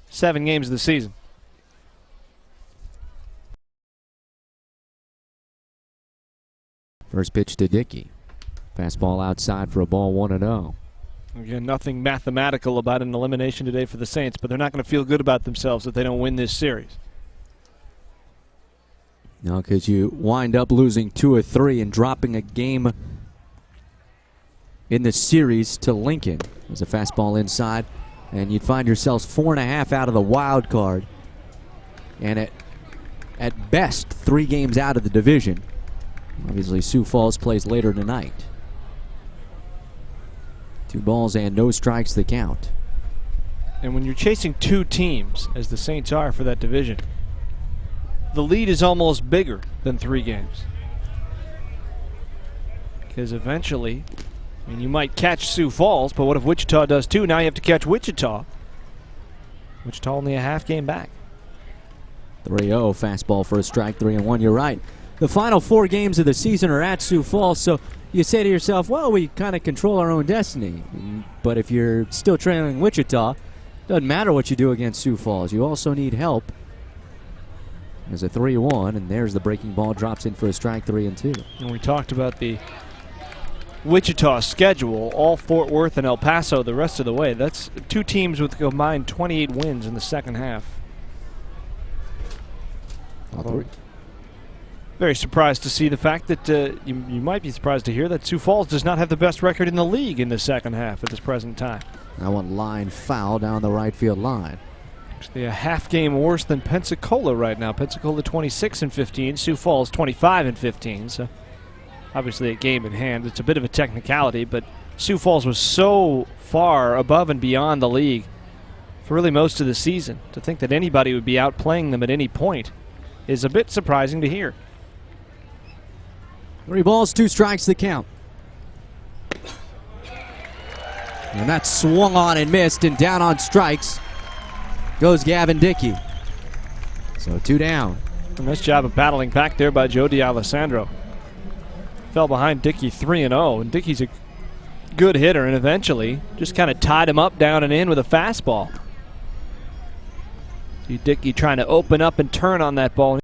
7 games of the season. First pitch to Dickey. Fastball outside for a ball, 1-0. Again, nothing mathematical about an elimination today for the Saints, but they're not going to feel good about themselves if they don't win this series. No, because you wind up losing 2 or 3 and dropping a game in the series to Lincoln. There's a fastball inside, and you'd find yourselves 4.5 out of the wild card, and at best 3 games out of the division. Obviously, Sioux Falls plays later tonight. 2 balls and no strikes the count. And when you're chasing 2 teams, as the Saints are for that division, the lead is almost bigger than 3 games. Because eventually, I mean, you might catch Sioux Falls, but what if Wichita does too? Now you have to catch Wichita. Wichita only a half game back. 3-0, fastball for a strike, 3-1. You're right. The final 4 games of the season are at Sioux Falls, so you say to yourself, well, we kind of control our own destiny. But if you're still trailing Wichita, doesn't matter what you do against Sioux Falls. You also need help. There's a 3-1, and there's the breaking ball, drops in for a strike, 3-2. And we talked about the Wichita schedule, all Fort Worth and El Paso the rest of the way. That's 2 teams with combined 28 wins in the second half. All 3. Very surprised to see the fact that you might be surprised to hear that Sioux Falls does not have the best record in the league in the second half at this present time. That one line foul down the right field line. Actually a half game worse than Pensacola right now. Pensacola 26-15, Sioux Falls 25-15. So obviously a game in hand. It's a bit of a technicality, but Sioux Falls was so far above and beyond the league for really most of the season. To think that anybody would be outplaying them at any point is a bit surprising to hear. 3 balls, 2 strikes the count. And that swung on and missed, and down on strikes goes Gavin Dickey. So 2 down. A nice job of battling back there by Joe D'Alessandro. Fell behind Dickey 3-0, and Dickey's a good hitter, and eventually just kind of tied him up down and in with a fastball. See Dickey trying to open up and turn on that ball.